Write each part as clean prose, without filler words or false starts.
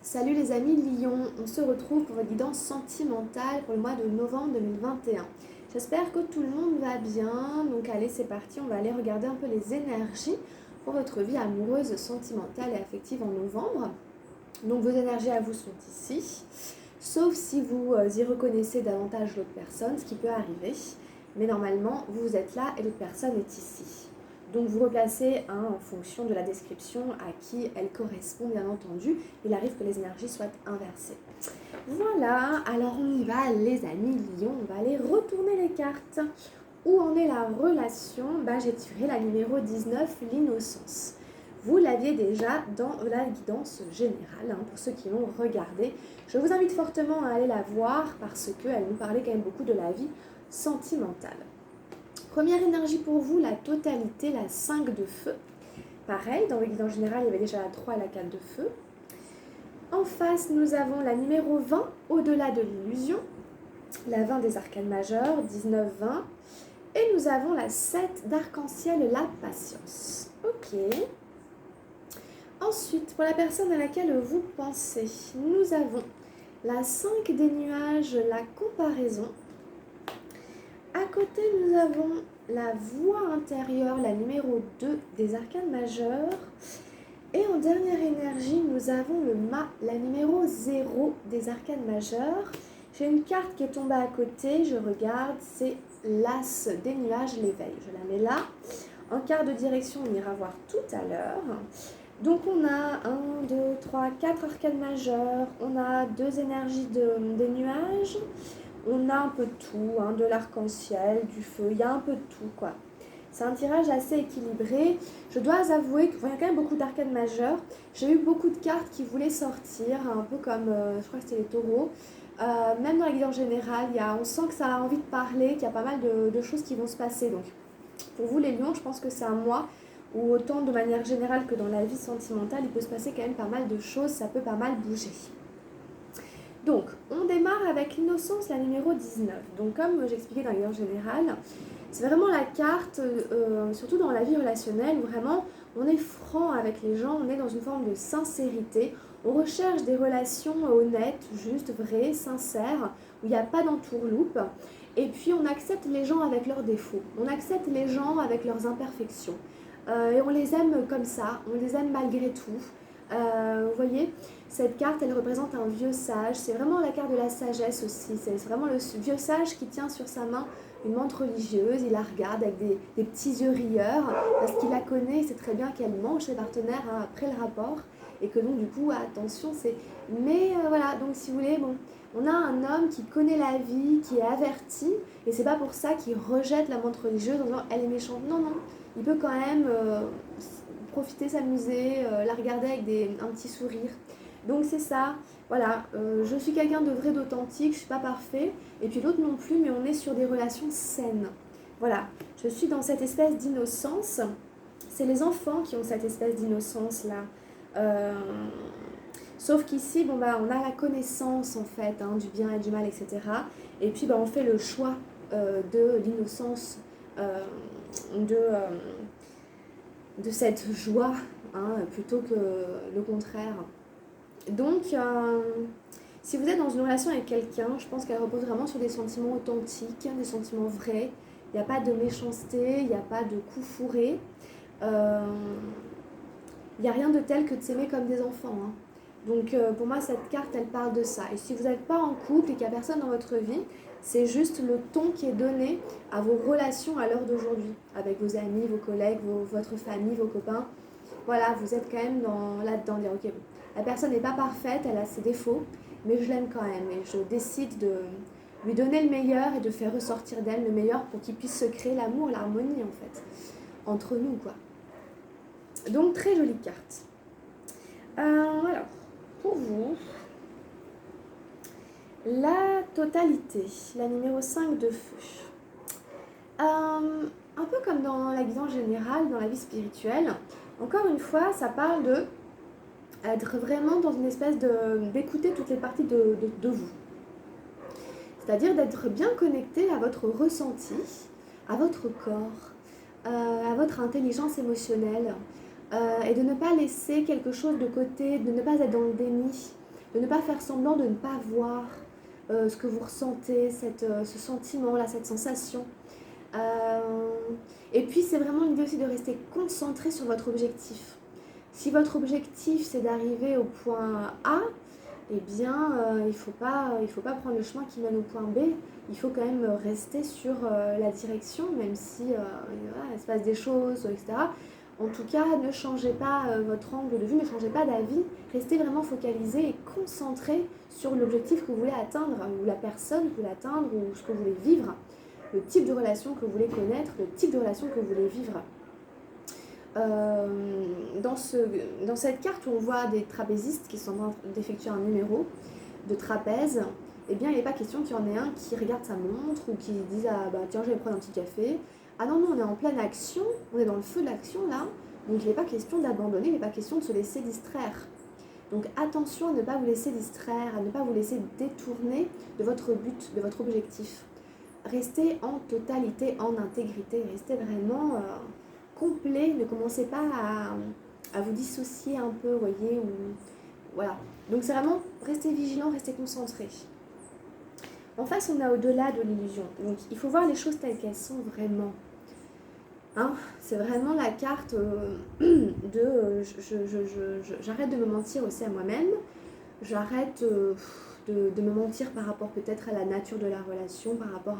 Salut les amis Lion, on se retrouve pour votre guidance sentimentale pour le mois de novembre 2021. J'espère que tout le monde va bien, donc allez c'est parti, on va aller regarder un peu les énergies pour votre vie amoureuse, sentimentale et affective en novembre. Donc vos énergies à vous sont ici, sauf si vous y reconnaissez davantage l'autre personne, ce qui peut arriver, mais normalement vous êtes là et l'autre personne est ici. Donc vous replacez en fonction de la description à qui elle correspond bien entendu. Il arrive que les énergies soient inversées. Voilà, alors on y va les amis Lion, on va aller retourner les cartes. Où en est la relation? J'ai tiré la numéro 19, l'innocence. Vous l'aviez déjà dans la guidance générale, pour ceux qui l'ont regardé. Je vous invite fortement à aller la voir parce qu'elle nous parlait quand même beaucoup de la vie sentimentale. Première énergie pour vous, la totalité, la 5 de feu. Pareil, dans le guide en général, il y avait déjà la 3 et la 4 de feu. En face, nous avons la numéro 20, au-delà de l'illusion. La 20 des arcanes majeurs, 19-20. Et nous avons la 7 d'arc-en-ciel, la patience. Ok. Ensuite, pour la personne à laquelle vous pensez, nous avons la 5 des nuages, la comparaison. À côté, nous avons la voix intérieure, la numéro 2 des arcanes majeurs. Et en dernière énergie, nous avons le mât, la numéro 0 des arcanes majeurs. J'ai une carte qui est tombée à côté, je regarde, c'est l'as des nuages, l'éveil. Je la mets là. En quart de direction, on ira voir tout à l'heure. Donc on a 1, 2, 3, 4 arcanes majeurs, on a 2 énergies des nuages. On a un peu de tout, de l'arc-en-ciel, du feu, il y a un peu de tout quoi. C'est un tirage assez équilibré. Je dois avouer qu'il y a quand même beaucoup d'arcanes majeures. J'ai eu beaucoup de cartes qui voulaient sortir, un peu comme, je crois que c'était les taureaux. Même dans la guide en général, on sent que ça a envie de parler, qu'il y a pas mal de choses qui vont se passer. Donc pour vous les lions, je pense que c'est un mois où autant de manière générale que dans la vie sentimentale, il peut se passer quand même pas mal de choses, ça peut pas mal bouger. Donc, on démarre avec l'innocence, la numéro 19. Donc, comme j'expliquais dans la guide générale, c'est vraiment la carte, surtout dans la vie relationnelle, où vraiment on est franc avec les gens, on est dans une forme de sincérité, on recherche des relations honnêtes, justes, vraies, sincères, où il n'y a pas d'entourloupe, et puis on accepte les gens avec leurs défauts, on accepte les gens avec leurs imperfections, et on les aime comme ça, on les aime malgré tout. Vous voyez, cette carte, elle représente un vieux sage. C'est vraiment la carte de la sagesse aussi. C'est vraiment le vieux sage qui tient sur sa main une montre religieuse. Il la regarde avec des petits yeux rieurs parce qu'il la connaît. Il sait très bien qu'elle mange ses partenaires après le rapport. Et que donc, du coup, attention, c'est... Mais voilà, donc si vous voulez, bon, on a un homme qui connaît la vie, qui est averti. Et c'est pas pour ça qu'il rejette la montre religieuse en disant elle est méchante. Non, non. Il peut quand même profiter, s'amuser, la regarder avec un petit sourire. Donc c'est ça, voilà, je suis quelqu'un de vrai, d'authentique, je ne suis pas parfait, et puis l'autre non plus, mais on est sur des relations saines. Voilà, je suis dans cette espèce d'innocence, c'est les enfants qui ont cette espèce d'innocence-là. Sauf qu'ici, on a la connaissance en fait, du bien et du mal, etc. Et puis on fait le choix de l'innocence, de cette joie, plutôt que le contraire. Donc, si vous êtes dans une relation avec quelqu'un, je pense qu'elle repose vraiment sur des sentiments authentiques, des sentiments vrais. Il n'y a pas de méchanceté, il n'y a pas de coups fourrés. Il n'y a rien de tel que de s'aimer comme des enfants. Donc, pour moi, cette carte, elle parle de ça. Et si vous n'êtes pas en couple et qu'il n'y a personne dans votre vie, c'est juste le ton qui est donné à vos relations à l'heure d'aujourd'hui, avec vos amis, vos collègues, votre famille, vos copains. Voilà, vous êtes quand même là-dedans, dire ok, la personne n'est pas parfaite, elle a ses défauts, mais je l'aime quand même et je décide de lui donner le meilleur et de faire ressortir d'elle le meilleur pour qu'il puisse se créer l'amour, l'harmonie en fait, entre nous quoi. Donc très jolie carte. Alors, pour vous, la totalité, la numéro 5 de feu. Un peu comme dans la guidance générale, dans la vie spirituelle, encore une fois, ça parle de être vraiment dans une espèce d'écouter toutes les parties de vous. C'est-à-dire d'être bien connecté à votre ressenti, à votre corps, à votre intelligence émotionnelle, et de ne pas laisser quelque chose de côté, de ne pas être dans le déni. de ne pas faire semblant de ne pas voir ce que vous ressentez, ce sentiment-là, cette sensation. Et puis c'est vraiment l'idée aussi de rester concentré sur votre objectif. Si votre objectif c'est d'arriver au point A, eh bien il ne faut pas prendre le chemin qui mène au point B. Il faut quand même rester sur la direction, même si voilà, il se passe des choses, etc. En tout cas, ne changez pas votre angle de vue, ne changez pas d'avis. Restez vraiment focalisé et concentré sur l'objectif que vous voulez atteindre, ou la personne que vous voulez atteindre, ou ce que vous voulez vivre, le type de relation que vous voulez connaître, le type de relation que vous voulez vivre. Dans cette carte où on voit des trapézistes qui sont en train d'effectuer un numéro de trapèze, eh bien il n'est pas question qu'il y en ait un qui regarde sa montre ou qui dise ah bah tiens je vais prendre un petit café. Ah non, on est en pleine action, on est dans le feu de l'action là, donc il n'est pas question d'abandonner, il n'est pas question de se laisser distraire. Donc attention à ne pas vous laisser distraire, à ne pas vous laisser détourner de votre but, de votre objectif. Restez en totalité, en intégrité, restez vraiment complet, ne commencez pas à vous dissocier un peu, voyez, ou voilà. Donc c'est vraiment rester vigilant, rester concentré. En face, on a au-delà de l'illusion. Donc il faut voir les choses telles qu'elles sont vraiment. Hein, c'est vraiment la carte j'arrête de me mentir aussi à moi-même. J'arrête de me mentir par rapport peut-être à la nature de la relation, par rapport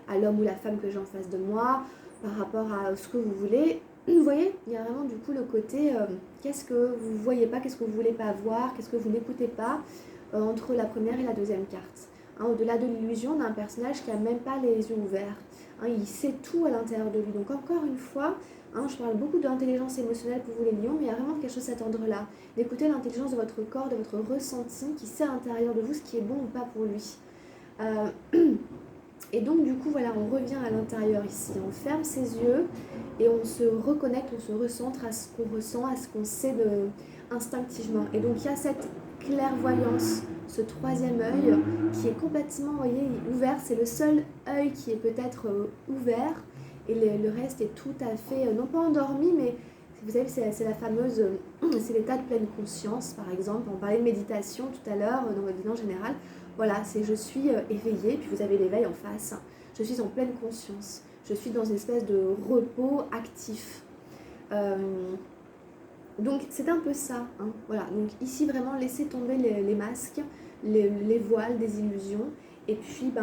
à l'homme ou la femme que j'ai en face de moi, par rapport à ce que vous voulez. Vous voyez, il y a vraiment du coup le côté qu'est-ce que vous ne voyez pas, qu'est-ce que vous ne voulez pas voir, qu'est-ce que vous n'écoutez pas entre la première et la deuxième carte. Hein, au-delà de l'illusion, on a un personnage qui n'a même pas les yeux ouverts. Hein, il sait tout à l'intérieur de lui. Donc encore une fois, hein, je parle beaucoup de l'intelligence émotionnelle pour vous les lions, mais il y a vraiment quelque chose à cet ordre-là. D'écouter l'intelligence de votre corps, de votre ressenti, qui sait à l'intérieur de vous ce qui est bon ou pas pour lui. Et donc du coup, voilà, on revient à l'intérieur ici. On ferme ses yeux et on se reconnecte, on se recentre à ce qu'on ressent, à ce qu'on sait instinctivement. Et donc il y a cette clairvoyance, ce troisième œil qui est complètement, voyez, ouvert. C'est le seul œil qui est peut-être ouvert et le reste est tout à fait, non pas endormi, mais vous savez, c'est la fameuse, c'est l'état de pleine conscience, par exemple. On parlait de méditation tout à l'heure, dans votre vie en général. Voilà, c'est je suis éveillée, puis vous avez l'éveil en face. Je suis en pleine conscience. Je suis dans une espèce de repos actif. Donc c'est un peu ça. Hein, voilà. Donc ici vraiment laissez tomber les masques, les voiles des illusions. Et puis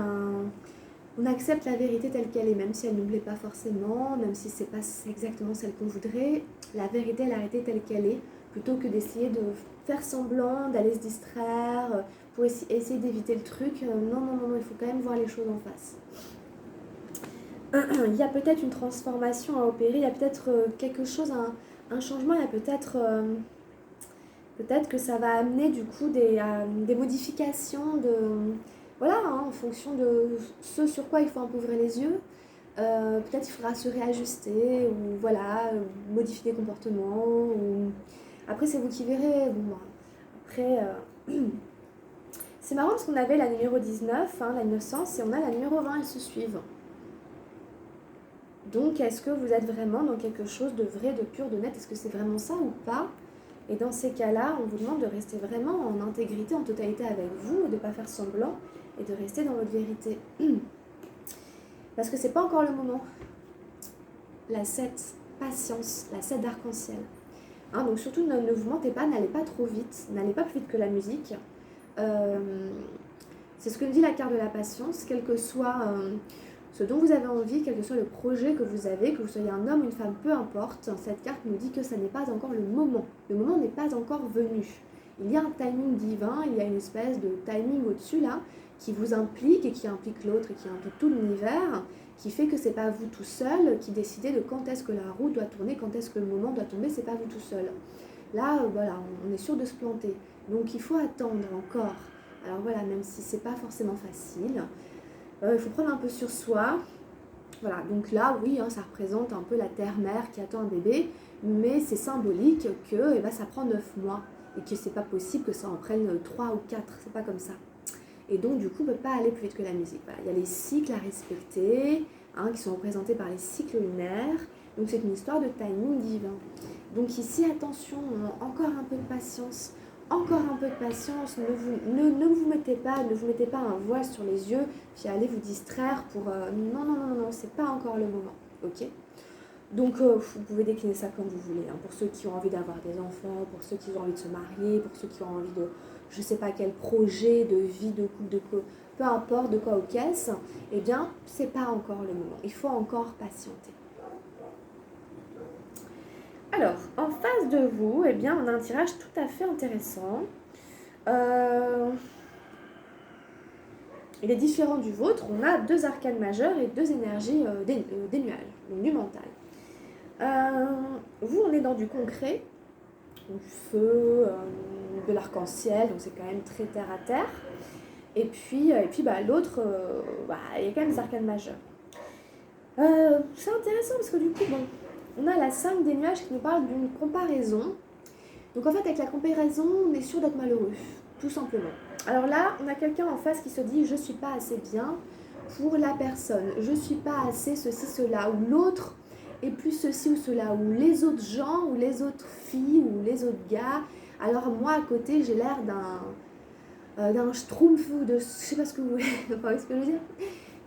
on accepte la vérité telle qu'elle est, même si elle ne nous plaît pas forcément, même si c'est pas exactement celle qu'on voudrait. La vérité, la réalité telle qu'elle est, plutôt que d'essayer de faire semblant, d'aller se distraire, pour essayer d'éviter le truc. Non, il faut quand même voir les choses en face. Il y a peut-être une transformation à opérer, il y a peut-être quelque chose, un changement, il y a peut-être que ça va amener du coup des modifications voilà, hein, en fonction de ce sur quoi il faut un peu ouvrir les yeux. Peut-être il faudra se réajuster ou voilà, modifier des comportements. Ou... Après, c'est vous qui verrez. Bon, après, c'est marrant parce qu'on avait la numéro 19, hein, la 900, et on a la numéro 20, elles se suivent. Donc, est-ce que vous êtes vraiment dans quelque chose de vrai, de pur, de net? Est-ce que c'est vraiment ça ou pas? Et dans ces cas-là, on vous demande de rester vraiment en intégrité, en totalité avec vous, de ne pas faire semblant et de rester dans votre vérité. Parce que c'est pas encore le moment. La 7, patience, la 7 d'arc-en-ciel. Hein, donc surtout, ne vous mentez pas, n'allez pas trop vite, n'allez pas plus vite que la musique. C'est ce que nous dit la carte de la patience, quel que soit ce dont vous avez envie, quel que soit le projet que vous avez, que vous soyez un homme, une femme, peu importe, cette carte nous dit que ça n'est pas encore le moment. Le moment n'est pas encore venu. Il y a un timing divin, il y a une espèce de timing au-dessus là, qui vous implique et qui implique l'autre et qui implique tout l'univers, qui fait que c'est pas vous tout seul qui décidez de quand est-ce que la roue doit tourner, quand est-ce que le moment doit tomber, c'est pas vous tout seul. Là, voilà, on est sûr de se planter. Donc il faut attendre encore. Alors voilà, même si c'est pas forcément facile, il faut prendre un peu sur soi. Voilà, donc là, oui, hein, ça représente un peu la terre-mère qui attend un bébé, mais c'est symbolique que ça prend 9 mois et que c'est pas possible que ça en prenne 3 ou 4, c'est pas comme ça. Et donc, du coup, on ne peut pas aller plus vite que la musique. Voilà, il y a les cycles à respecter, hein, qui sont représentés par les cycles lunaires. Donc, c'est une histoire de timing divin. Donc ici, attention, encore un peu de patience, encore un peu de patience, ne vous mettez pas un voile sur les yeux, puis allez vous distraire pour... non, non, non, non, non, c'est pas encore le moment, ok? Donc vous pouvez décliner ça comme vous voulez, hein, pour ceux qui ont envie d'avoir des enfants, pour ceux qui ont envie de se marier, pour ceux qui ont envie de, je sais pas quel projet de vie, de couple, peu importe de quoi ou qu'est-ce, eh bien, c'est pas encore le moment, il faut encore patienter. Alors, en face de vous, eh bien, on a un tirage tout à fait intéressant. Il est différent du vôtre. On a 2 arcanes majeures et 2 énergies des nuages, donc du mental. Vous, on est dans du concret, du feu, de l'arc-en-ciel, donc c'est quand même très terre à terre. Et puis l'autre, il y a quand même des arcanes majeures. C'est intéressant parce que du coup, bon, on a la 5 des nuages qui nous parle d'une comparaison. Donc en fait, avec la comparaison, on est sûr d'être malheureux, tout simplement. Alors là, on a quelqu'un en face qui se dit « je suis pas assez bien pour la personne, je suis pas assez ceci, cela » ou l'autre est plus ceci ou cela, ou les autres gens, ou les autres filles, ou les autres gars. Alors moi, à côté, j'ai l'air d'un schtroumpf ou de... je sais pas ce que vous voulez, ce que je veux dire.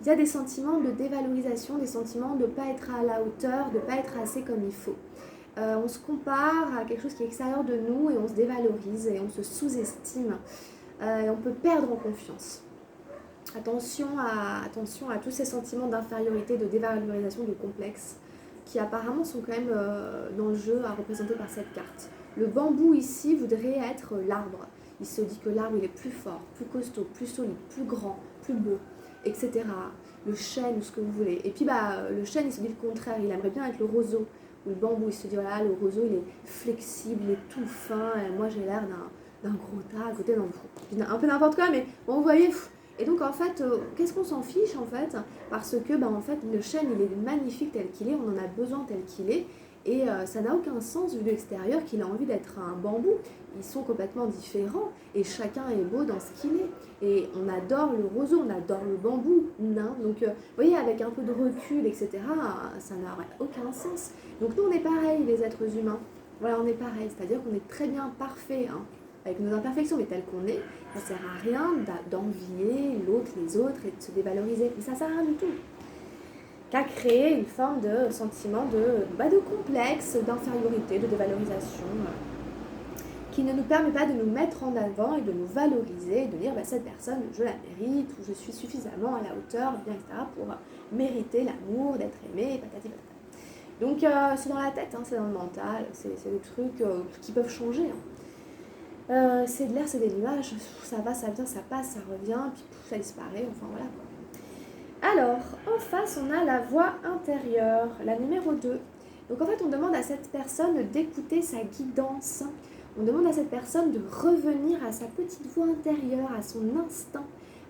Il y a des sentiments de dévalorisation, des sentiments de ne pas être à la hauteur, de ne pas être assez comme il faut. On se compare à quelque chose qui est extérieur de nous et on se dévalorise et on se sous-estime et on peut perdre en confiance. Attention à tous ces sentiments d'infériorité, de dévalorisation, de complexe qui apparemment sont quand même dans le jeu à représenter par cette carte. Le bambou ici voudrait être l'arbre. Il se dit que l'arbre il est plus fort, plus costaud, plus solide, plus grand, plus beau, etc. Le chêne ou ce que vous voulez. Et puis le chêne il se dit le contraire, il aimerait bien être le roseau. Ou le bambou il se dit voilà le roseau il est flexible, il est tout fin, et moi j'ai l'air d'un gros tas à côté d'un un peu n'importe quoi, mais bon vous voyez. Et donc en fait, qu'est-ce qu'on s'en fiche en fait? Parce que en fait, le chêne il est magnifique tel qu'il est, on en a besoin tel qu'il est, et ça n'a aucun sens vu de l'extérieur qu'il a envie d'être un bambou. Ils sont complètement différents et chacun est beau dans ce qu'il est. Et on adore le roseau, on adore le bambou, nain. Donc vous voyez, avec un peu de recul, etc., ça n'aurait aucun sens. Donc nous on est pareil les êtres humains. Voilà, on est pareil, c'est-à-dire qu'on est très bien parfait, hein, avec nos imperfections, mais tel qu'on est, ça ne sert à rien d'envier l'autre, les autres et de se dévaloriser. Mais ça ne sert à rien du tout. Qu'à créer une forme de sentiment de complexe, d'infériorité, de dévalorisation, qui ne nous permet pas de nous mettre en avant et de nous valoriser, et de dire cette personne, je la mérite, ou je suis suffisamment à la hauteur, bien, etc., pour mériter l'amour, d'être aimé, patati patata. Donc c'est dans la tête, hein, c'est dans le mental, c'est des trucs qui peuvent changer. Hein. C'est de l'air, c'est des nuages, ça va, ça vient, ça passe, ça revient, puis ça disparaît, enfin voilà quoi. Alors, en face, on a la voix intérieure, la numéro 2. Donc en fait, on demande à cette personne d'écouter sa guidance. On demande à cette personne de revenir à sa petite voix intérieure, à son instinct,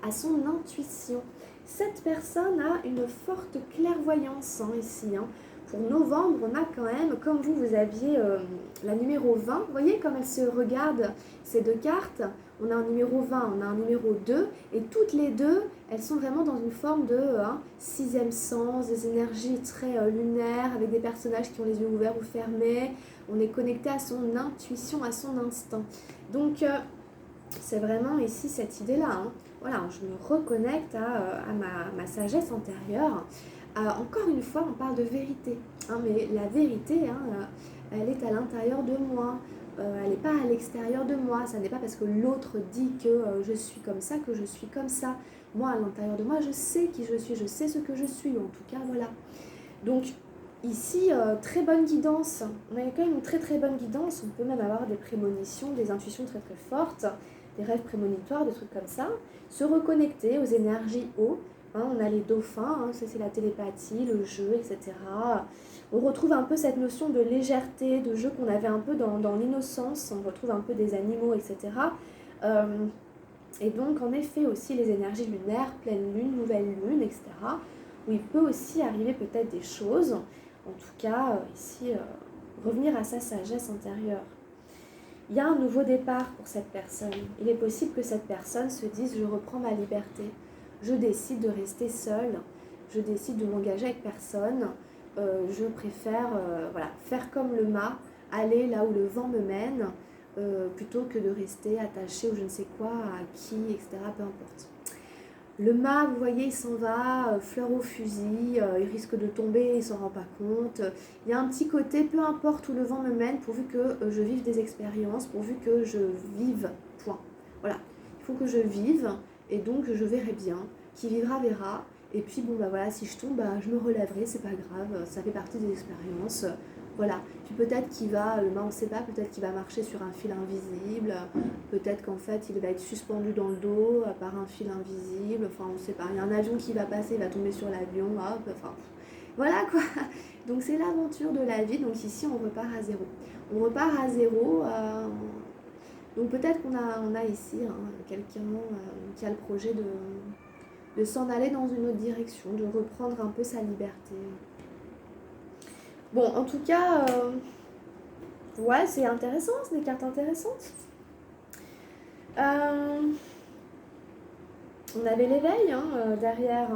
à son intuition. Cette personne a une forte clairvoyance ici. Hein. Pour novembre, on a quand même, comme vous aviez la numéro 20, vous voyez comme elles se regardent ces deux cartes. On a un numéro 20, on a un numéro 2, et toutes les deux, elles sont vraiment dans une forme de sixième sens, des énergies très lunaires, avec des personnages qui ont les yeux ouverts ou fermés. On est connecté à son intuition, à son instinct. Donc, c'est vraiment ici cette idée-là. Hein. Voilà, je me reconnecte à ma sagesse antérieure. Encore une fois, on parle de vérité. Hein, mais la vérité, elle est à l'intérieur de moi. Elle n'est pas à l'extérieur de moi. Ça n'est pas parce que l'autre dit que je suis comme ça que je suis comme ça. Moi, à l'intérieur de moi, je sais qui je suis, je sais ce que je suis. En tout cas, voilà. Donc, ici, très bonne guidance. On a quand même une très très bonne guidance. On peut même avoir des prémonitions, des intuitions très très fortes, des rêves prémonitoires, des trucs comme ça. Se reconnecter aux énergies haut. Hein, on a les dauphins, ça c'est la télépathie, le jeu, etc. On retrouve un peu cette notion de légèreté, de jeu qu'on avait un peu dans l'innocence. On retrouve un peu des animaux, etc. Et donc, en effet, aussi les énergies lunaires, pleine lune, nouvelle lune, etc., où il peut aussi arriver peut-être des choses. En tout cas, ici, revenir à sa sagesse intérieure. Il y a un nouveau départ pour cette personne. Il est possible que cette personne se dise « je reprends ma liberté ». Je décide de rester seule, je décide de m'engager avec personne, je préfère faire comme le mât, aller là où le vent me mène, plutôt que de rester attaché ou je ne sais quoi, à qui, etc. Peu importe. Le mât, vous voyez, il s'en va, fleur au fusil, il risque de tomber, il ne s'en rend pas compte. Il y a un petit côté, peu importe où le vent me mène, pourvu que je vive des expériences, pourvu que je vive, point. Voilà, il faut que je vive, et donc je verrai bien. Qui vivra, verra. Et puis, bon, bah voilà, si je tombe, bah, je me relèverai, c'est pas grave, ça fait partie des expériences. Voilà, puis peut-être qu'il va, le mât on ne sait pas, peut-être qu'il va marcher sur un fil invisible, peut-être qu'en fait il va être suspendu dans le dos par un fil invisible, enfin on ne sait pas, il y a un avion qui va passer, il va tomber sur l'avion, hop, enfin voilà quoi. Donc c'est l'aventure de la vie, donc ici on repart à zéro. On repart à zéro, donc peut-être qu'on a ici quelqu'un qui a le projet de s'en aller dans une autre direction, de reprendre un peu sa liberté. Bon, en tout cas, ouais, c'est intéressant, c'est des cartes intéressantes. On avait l'éveil derrière.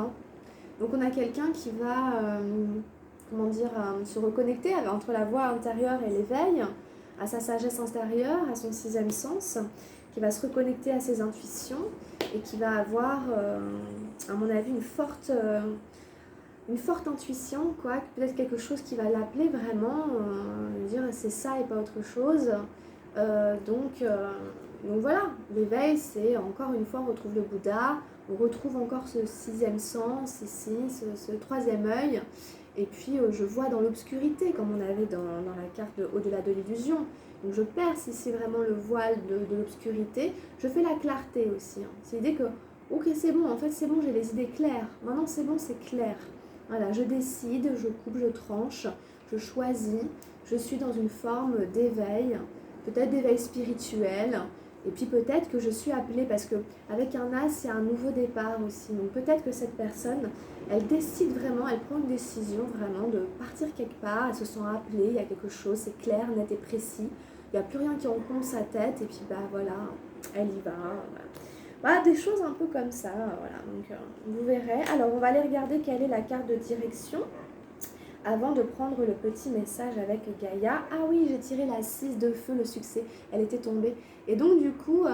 Donc on a quelqu'un qui va, se reconnecter entre la voix intérieure et l'éveil, à sa sagesse intérieure, à son sixième sens, qui va se reconnecter à ses intuitions et qui va avoir, à mon avis, une forte intuition, quoi, peut-être quelque chose qui va l'appeler vraiment, dire c'est ça et pas autre chose. Donc voilà, l'éveil, c'est encore une fois, on retrouve le Bouddha, on retrouve encore ce sixième sens ici, ce troisième œil, et puis je vois dans l'obscurité, comme on avait dans la carte au-delà de l'illusion. Donc je perce ici vraiment le voile de l'obscurité, je fais la clarté aussi. C'est l'idée que, ok c'est bon, en fait c'est bon, j'ai les idées claires, maintenant c'est bon, c'est clair. Voilà, je décide, je coupe, je tranche, je choisis, je suis dans une forme d'éveil, peut-être d'éveil spirituel, et puis peut-être que je suis appelée, parce qu'avec un as, il y a un nouveau départ aussi. Donc peut-être que cette personne, elle décide vraiment, elle prend une décision vraiment de partir quelque part, elle se sent appelée, il y a quelque chose, c'est clair, net et précis, il n'y a plus rien qui encombre sa tête, et puis bah voilà, elle y va. Voilà, des choses un peu comme ça, voilà, donc vous verrez. Alors on va aller regarder quelle est la carte de direction avant de prendre le petit message avec Gaïa. Ah oui, j'ai tiré la 6 de feu, le succès, elle était tombée. Et donc du coup,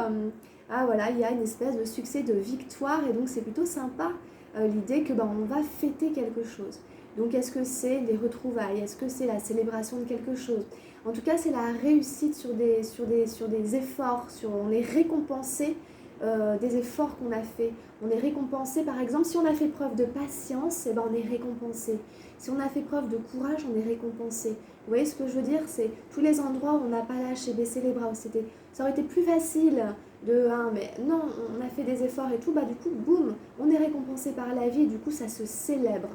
voilà, il y a une espèce de succès, de victoire, et donc c'est plutôt sympa l'idée que on va fêter quelque chose. Donc est-ce que c'est des retrouvailles? Est-ce que c'est la célébration de quelque chose? En tout cas, c'est la réussite sur des efforts, on est récompensé des efforts qu'on a fait. On est récompensé, par exemple, si on a fait preuve de patience, on est récompensé. Si on a fait preuve de courage, on est récompensé. Vous voyez ce que je veux dire? C'est tous les endroits où on n'a pas lâché, baissé les bras, où ça aurait été plus facile mais non, on a fait des efforts et tout, du coup, boum, on est récompensé par la vie et du coup, ça se célèbre.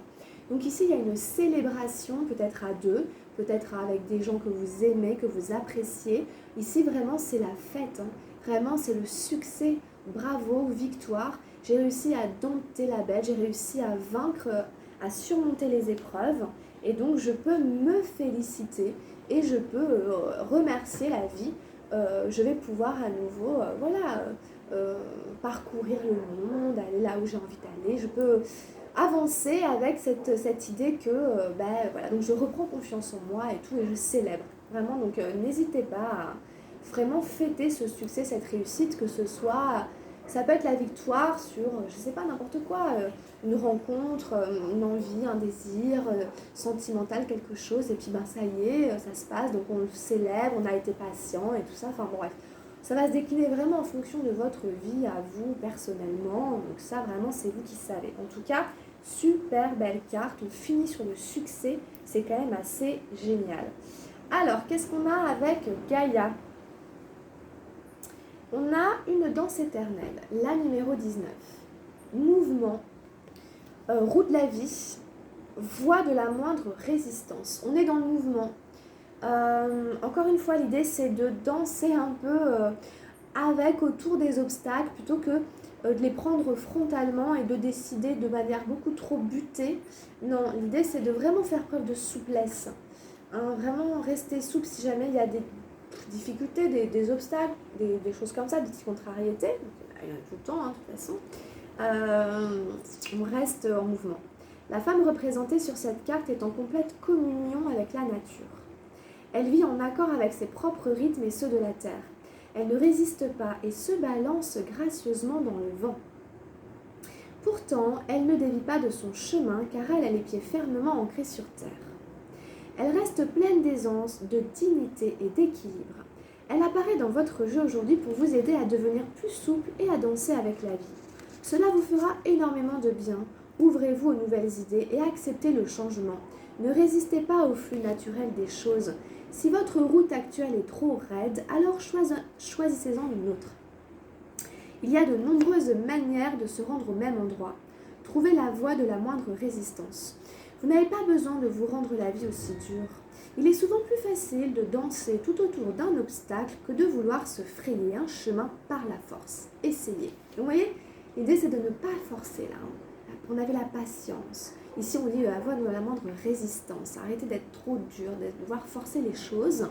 Donc ici, il y a une célébration, peut-être à deux, peut-être avec des gens que vous aimez, que vous appréciez. Ici, vraiment, c'est la fête. Vraiment, c'est le succès. Bravo, victoire. J'ai réussi à dompter la bête, j'ai réussi à vaincre, à surmonter les épreuves. Et donc, je peux me féliciter et je peux remercier la vie. Je vais pouvoir à nouveau, parcourir le monde, aller là où j'ai envie d'aller. Je peux avancer avec cette idée que, voilà, donc je reprends confiance en moi et tout, et je célèbre. Vraiment, donc n'hésitez pas à vraiment fêter ce succès, cette réussite, que ce soit, ça peut être la victoire sur, je sais pas, n'importe quoi, une rencontre, une envie, un désir sentimental, quelque chose, et puis ça y est, ça se passe, donc on le célèbre, on a été patient et tout ça, enfin bon bref. Ça va se décliner vraiment en fonction de votre vie à vous personnellement, donc ça vraiment c'est vous qui savez. En tout cas, super belle carte, on finit sur le succès, c'est quand même assez génial. Alors, qu'est-ce qu'on a avec Gaïa? On a une danse éternelle, la numéro 19. Mouvement, roue de la vie, voie de la moindre résistance. On est dans le mouvement. Encore une fois, l'idée c'est de danser un peu avec autour des obstacles plutôt que de les prendre frontalement et de décider de manière beaucoup trop butée. Non, l'idée c'est de vraiment faire preuve de souplesse. Vraiment rester souple si jamais il y a des difficultés, des obstacles, des choses comme ça, des petites contrariétés. Il y en a tout le temps, de toute façon. On reste en mouvement. La femme représentée sur cette carte est en complète communion avec la nature. Elle vit en accord avec ses propres rythmes et ceux de la terre. Elle ne résiste pas et se balance gracieusement dans le vent. Pourtant, elle ne dévie pas de son chemin car elle a les pieds fermement ancrés sur terre. Elle reste pleine d'aisance, de dignité et d'équilibre. Elle apparaît dans votre jeu aujourd'hui pour vous aider à devenir plus souple et à danser avec la vie. Cela vous fera énormément de bien. Ouvrez-vous aux nouvelles idées et acceptez le changement. Ne résistez pas au flux naturel des choses. Si votre route actuelle est trop raide, alors choisissez-en une autre. Il y a de nombreuses manières de se rendre au même endroit. Trouvez la voie de la moindre résistance. Vous n'avez pas besoin de vous rendre la vie aussi dure. Il est souvent plus facile de danser tout autour d'un obstacle que de vouloir se frayer un chemin par la force. Essayez. Vous voyez, l'idée c'est de ne pas forcer là. On avait la patience. Ici on dit avoir de la moindre résistance. Arrêtez d'être trop dur, de devoir forcer les choses.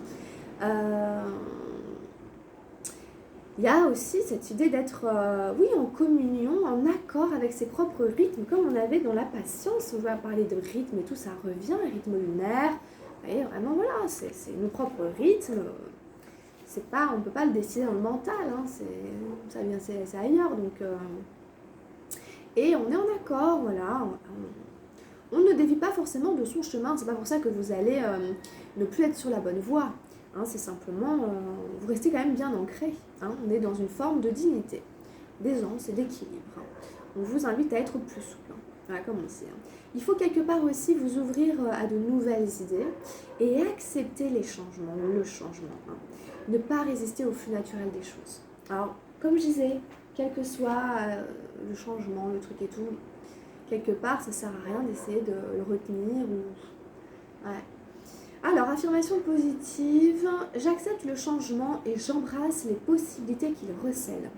Il y a aussi cette idée d'être en communion, en accord avec ses propres rythmes, comme on avait dans la patience. On va parler de rythme et tout, ça revient, rythme lunaire. Et vraiment, voilà, c'est nos propres rythmes. On ne peut pas le décider dans le mental, hein, c'est ailleurs. Donc, et on est en accord, voilà. On ne dévie pas forcément de son chemin. C'est pas pour ça que vous allez ne plus être sur la bonne voie. Hein, c'est simplement, vous restez quand même bien ancré. Hein, on est dans une forme de dignité, d'aisance et d'équilibre. Hein. On vous invite à être plus souple. Hein. Voilà, commencer. Hein. Il faut quelque part aussi vous ouvrir à de nouvelles idées et accepter les changements, le changement. Hein. Ne pas résister au flux naturel des choses. Alors, comme je disais, quel que soit le changement, le truc et tout, quelque part, ça sert à rien d'essayer de le retenir ou... Ouais. Alors, affirmation positive, j'accepte le changement et j'embrasse les possibilités qu'il recèle.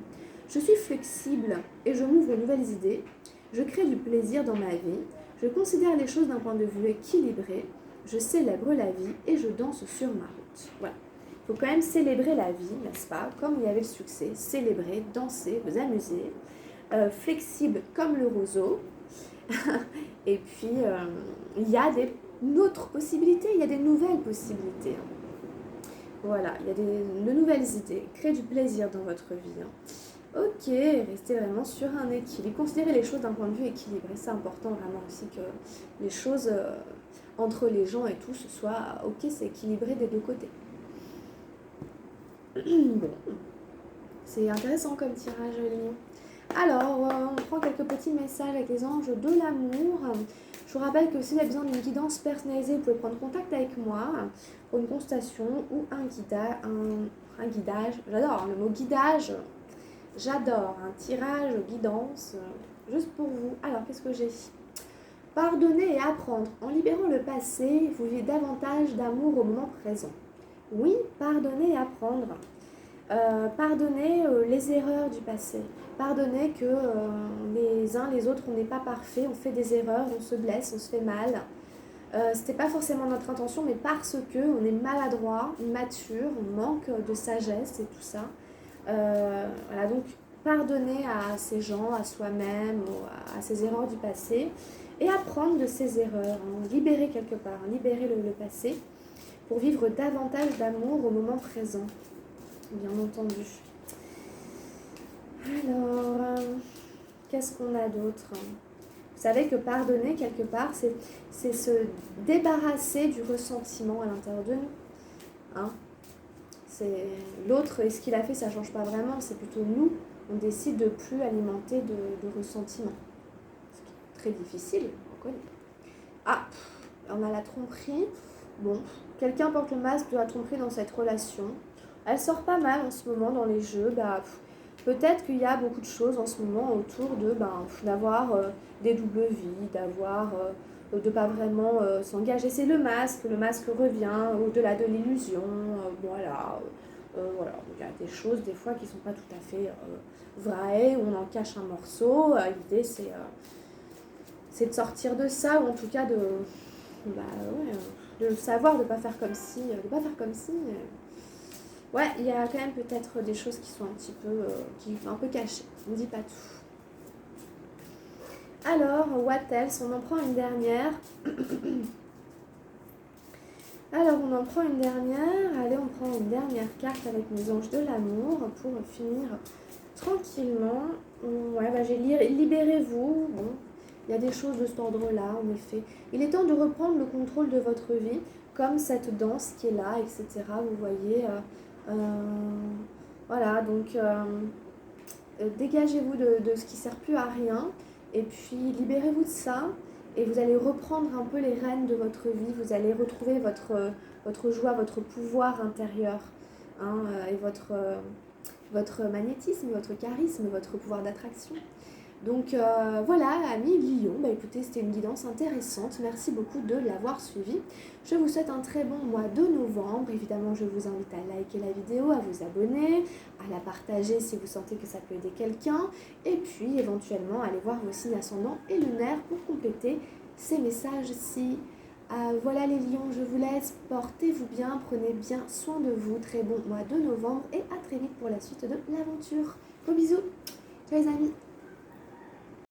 Je suis flexible et je m'ouvre aux nouvelles idées. Je crée du plaisir dans ma vie. Je considère les choses d'un point de vue équilibré. Je célèbre la vie et je danse sur ma route. Voilà. Il faut quand même célébrer la vie, n'est-ce pas? Comme il y avait le succès, célébrer, danser, vous amuser. Flexible comme le roseau. Et puis, il y a une autre possibilité, il y a des nouvelles possibilités. Voilà, il y a de nouvelles idées. Créez du plaisir dans votre vie. Ok, restez vraiment sur un équilibre. Considérez les choses d'un point de vue équilibré. C'est important vraiment aussi que les choses entre les gens et tout, ce soit ok, c'est équilibré des deux côtés. Bon, c'est intéressant comme tirage, Léon. Alors, on prend quelques petits messages avec les anges de l'amour. Je vous rappelle que si vous avez besoin d'une guidance personnalisée, vous pouvez prendre contact avec moi pour une consultation ou un guidage. J'adore le mot guidage. J'adore un tirage, guidance, juste pour vous. Alors, qu'est-ce que j'ai? Pardonner et apprendre. En libérant le passé, vous vivez davantage d'amour au moment présent. Oui, pardonner et apprendre. Pardonner les erreurs du passé. Pardonner que les uns les autres, on n'est pas parfait, on fait des erreurs, on se blesse, on se fait mal. C'était pas forcément notre intention, mais parce que on est maladroit, immature, on manque de sagesse et tout ça. Voilà, donc pardonner à ces gens, à soi-même, à ces erreurs du passé et apprendre de ces erreurs, hein, libérer quelque part, libérer le passé pour vivre davantage d'amour au moment présent. Bien entendu. Alors, qu'est-ce qu'on a d'autre? Vous savez que pardonner, quelque part, c'est se débarrasser du ressentiment à l'intérieur de nous. Hein, c'est l'autre, et ce qu'il a fait, ça ne change pas vraiment. C'est plutôt nous, on décide de ne plus alimenter de ressentiment. Ce qui est très difficile, on connaît. Ah, on a la tromperie. Bon, quelqu'un porte le masque de la tromperie dans cette relation. Elle sort pas mal en ce moment dans les jeux. Peut-être qu'il y a beaucoup de choses en ce moment autour d'avoir des doubles vies, de ne pas vraiment s'engager. C'est le masque revient au-delà de l'illusion. Voilà, il y a des choses des fois qui ne sont pas tout à fait vraies, on en cache un morceau. L'idée c'est de sortir de ça, ou en tout cas de savoir, de ne pas faire comme si. Ouais, il y a quand même peut-être des choses qui sont un peu cachées. On ne dit pas tout. Alors, what else? On en prend une dernière. Alors, on en prend une dernière. Allez, on prend une dernière carte avec mes anges de l'amour pour finir tranquillement. Ouais, bah, j'ai libérez-vous. Bon, il y a des choses de cet ordre-là, en effet. Il est temps de reprendre le contrôle de votre vie, comme cette danse qui est là, etc. Vous voyez. Voilà, donc dégagez-vous de ce qui ne sert plus à rien. Et puis, libérez-vous de ça. Et vous allez reprendre un peu les rênes de votre vie. Vous allez retrouver votre joie, votre pouvoir intérieur. Hein, et votre magnétisme, votre charisme, votre pouvoir d'attraction. Donc voilà, amis Lion, bah écoutez, c'était une guidance intéressante. Merci beaucoup de l'avoir suivi. Je vous souhaite un très bon mois de novembre. Évidemment, je vous invite à liker la vidéo, à vous abonner, à la partager si vous sentez que ça peut aider quelqu'un. Et puis, éventuellement, allez voir vos signes ascendants et lunaires pour compléter ces messages-ci. Voilà les lions, je vous laisse. Portez-vous bien, prenez bien soin de vous. Très bon mois de novembre et à très vite pour la suite de l'aventure. Gros bisous. Ciao les amis.